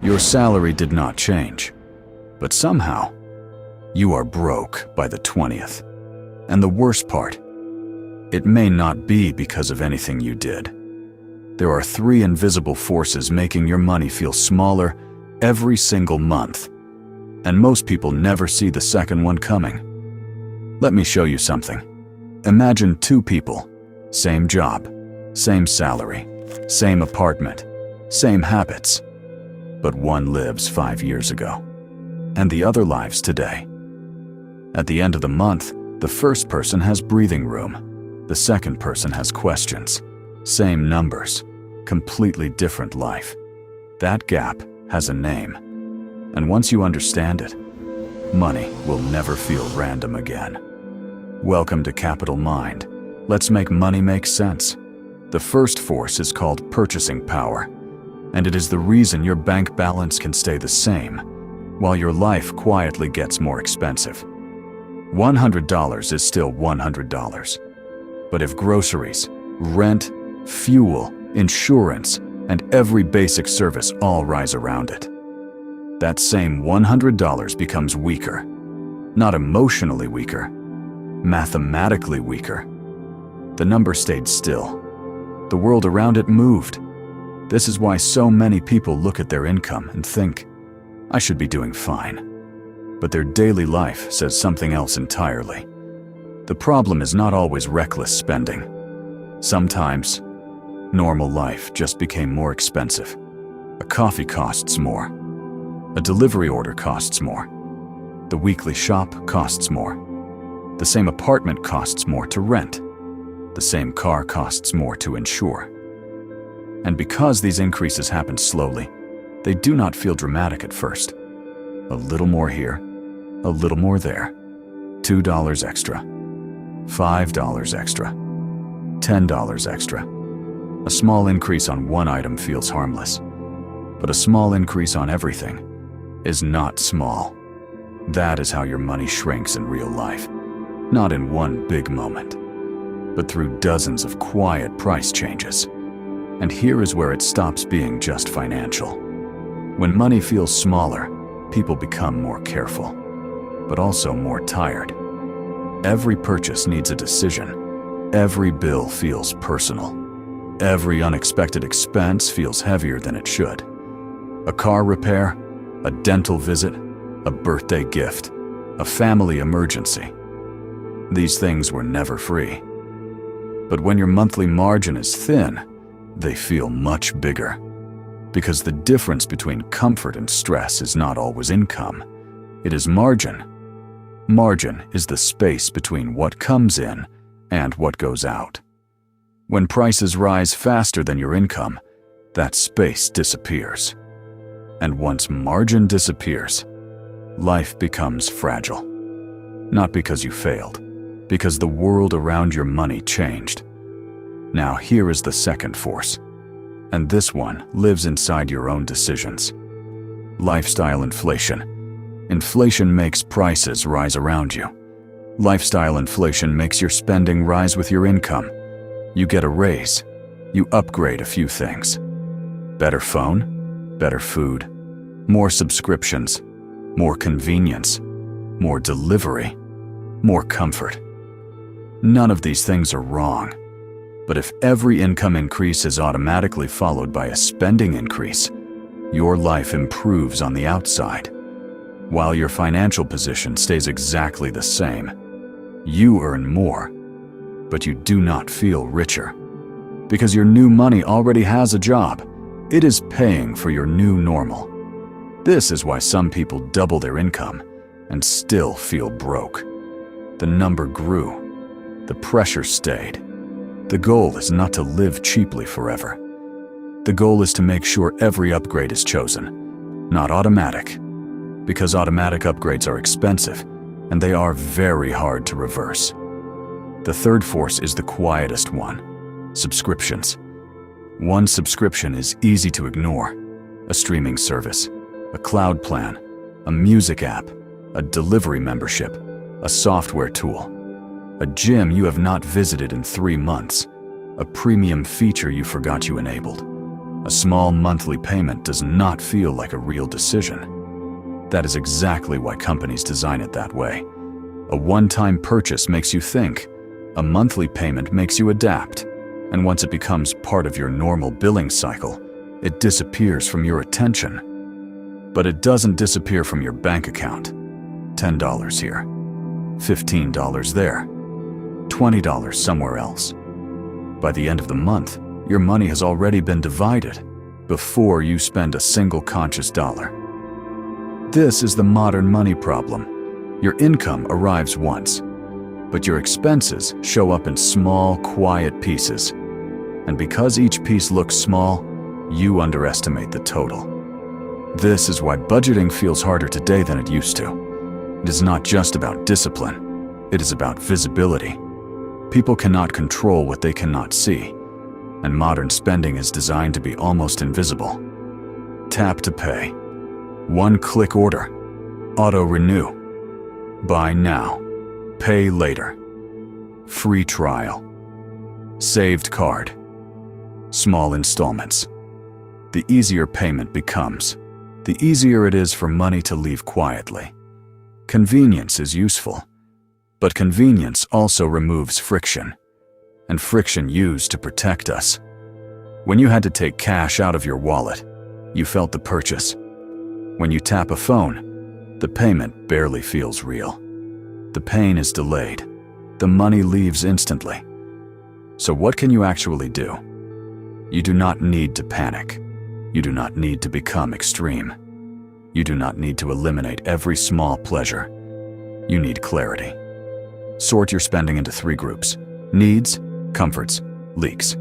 Your salary did not change, but somehow, you are broke by the 20th. And the worst part, it may not be because of anything you did. There are 3 invisible forces making your money feel smaller every single month, and most people never see the second one coming. Let me show you something. Imagine 2 people, same job, same salary, same apartment, same habits, but one lives 5 years ago, and the other lives today. At the end of the month, the first person has breathing room, the second person has questions. Same numbers, completely different life. That gap has a name, and once you understand it, money will never feel random again. Welcome to Capital Mind. Let's make money make sense. The first force is called purchasing power, and it is the reason your bank balance can stay the same, while your life quietly gets more expensive. $100 is still $100. But if groceries, rent, fuel, insurance, and every basic service all rise around it, that same $100 becomes weaker. Not emotionally weaker, mathematically weaker. The number stayed still. The world around it moved. This is why so many people look at their income and think, I should be doing fine. But their daily life says something else entirely. The problem is not always reckless spending. Sometimes, normal life just became more expensive. A coffee costs more. A delivery order costs more. The weekly shop costs more. The same apartment costs more to rent. The same car costs more to insure. And because these increases happen slowly, they do not feel dramatic at first. A little more here, a little more there. $2 extra, $5 extra, $10 extra. A small increase on one item feels harmless, but a small increase on everything is not small. That is how your money shrinks in real life, not in one big moment, but through dozens of quiet price changes. And here is where it stops being just financial. When money feels smaller, people become more careful, but also more tired. Every purchase needs a decision. Every bill feels personal. Every unexpected expense feels heavier than it should. A car repair, a dental visit, a birthday gift, a family emergency. These things were never free. But when your monthly margin is thin, they feel much bigger. Because the difference between comfort and stress is not always income. It is margin. Margin is the space between what comes in and what goes out. When prices rise faster than your income, that space disappears. And once margin disappears, life becomes fragile. Not because you failed, because the world around your money changed. Now here is the second force, and this one lives inside your own decisions. Lifestyle inflation. Inflation makes prices rise around you. Lifestyle inflation makes your spending rise with your income. You get a raise. You upgrade a few things. Better phone, better food, more subscriptions, more convenience, more delivery, more comfort. None of these things are wrong. But if every income increase is automatically followed by a spending increase, your life improves on the outside, while your financial position stays exactly the same. You earn more, but you do not feel richer. Because your new money already has a job. It is paying for your new normal. This is why some people double their income and still feel broke. The number grew. The pressure stayed. The goal is not to live cheaply forever. The goal is to make sure every upgrade is chosen, not automatic, because automatic upgrades are expensive and they are very hard to reverse. The third force is the quietest one: subscriptions. One subscription is easy to ignore: a streaming service, a cloud plan, a music app, a delivery membership, a software tool, a gym you have not visited in 3 months, a premium feature you forgot you enabled, A small monthly payment does not feel like a real decision. That is exactly why companies design it that way. A one-time purchase makes you think. A monthly payment makes you adapt. And once it becomes part of your normal billing cycle, it disappears from your attention. But it doesn't disappear from your bank account. $10 here, $15 there, $20 somewhere else. By the end of the month, your money has already been divided before you spend a single conscious dollar. This is the modern money problem. Your income arrives once, but your expenses show up in small, quiet pieces. And because each piece looks small, you underestimate the total. This is why budgeting feels harder today than it used to. It is not just about discipline. It is about visibility. People cannot control what they cannot see, and modern spending is designed to be almost invisible. Tap to pay. One-click order. Auto-renew. Buy now. Pay later. Free trial. Saved card. Small installments. The easier payment becomes, the easier it is for money to leave quietly. Convenience is useful, but convenience also removes friction, and friction used to protect us. When you had to take cash out of your wallet, you felt the purchase. When you tap a phone, the payment barely feels real. The pain is delayed. The money leaves instantly. So what can you actually do? You do not need to panic. You do not need to become extreme. You do not need to eliminate every small pleasure. You need clarity. Sort your spending into 3 groups: needs, comforts, leaks.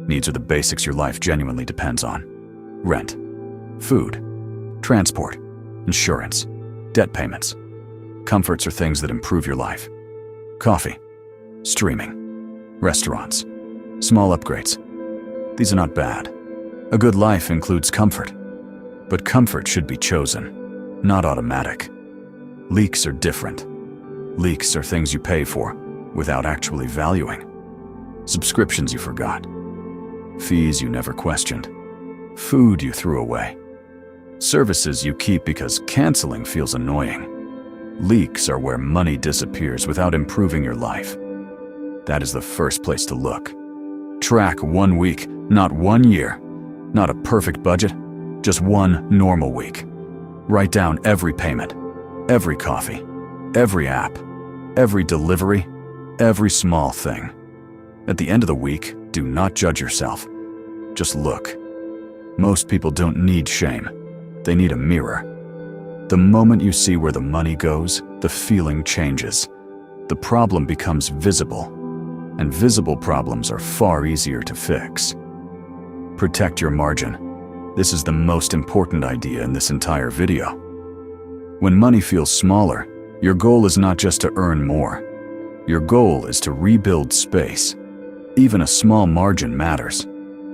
Needs are the basics your life genuinely depends on: rent, food, transport, insurance, debt payments. Comforts are things that improve your life: coffee, streaming, restaurants, small upgrades. These are not bad. A good life includes comfort, but comfort should be chosen, not automatic. Leaks are different. Leaks are things you pay for without actually valuing. Subscriptions you forgot. Fees you never questioned. Food you threw away. Services you keep because canceling feels annoying. Leaks are where money disappears without improving your life. That is the first place to look. Track 1 week, not 1 year. Not a perfect budget, just 1 normal week. Write down every payment, every coffee, every app, every delivery, every small thing. At the end of the week, do not judge yourself. Just look. Most people don't need shame. They need a mirror. The moment you see where the money goes, the feeling changes. The problem becomes visible, and visible problems are far easier to fix. Protect your margin. This is the most important idea in this entire video. When money feels smaller, your goal is not just to earn more. Your goal is to rebuild space. Even a small margin matters,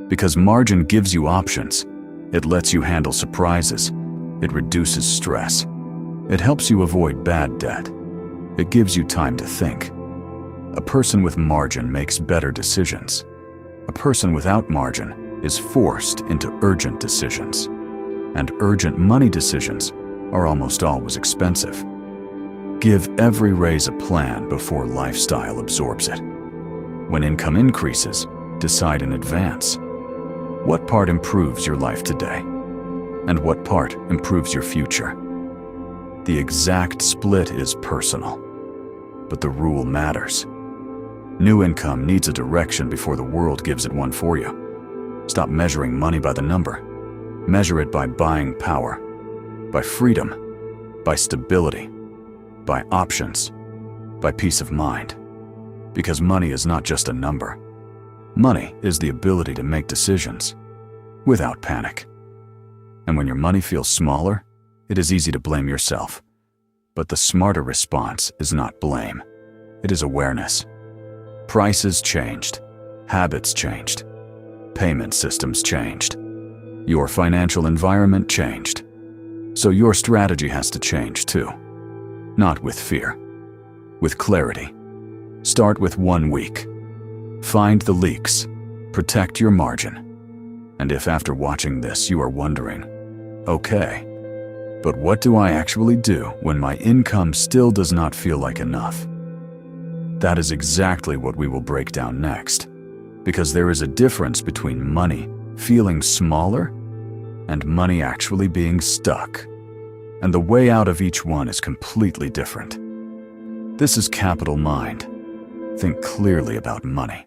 because margin gives you options. It lets you handle surprises. It reduces stress. It helps you avoid bad debt. It gives you time to think. A person with margin makes better decisions. A person without margin is forced into urgent decisions. And urgent money decisions are almost always expensive. Give every raise a plan before lifestyle absorbs it. When income increases, decide in advance. What part improves your life today? And what part improves your future? The exact split is personal, but the rule matters. New income needs a direction before the world gives it one for you. Stop measuring money by the number. Measure it by buying power, by freedom, by stability, by options, by peace of mind. Because money is not just a number. Money is the ability to make decisions without panic. And when your money feels smaller, it is easy to blame yourself. But the smarter response is not blame. It is awareness. Prices changed. Habits changed. Payment systems changed. Your financial environment changed. So your strategy has to change too. Not with fear, with clarity. Start with 1 week. Find the leaks. Protect your margin. And if after watching this you are wondering, okay, but what do I actually do when my income still does not feel like enough? That is exactly what we will break down next, because there is a difference between money feeling smaller and money actually being stuck. And the way out of each one is completely different. This is Capital Mind. Think clearly about money.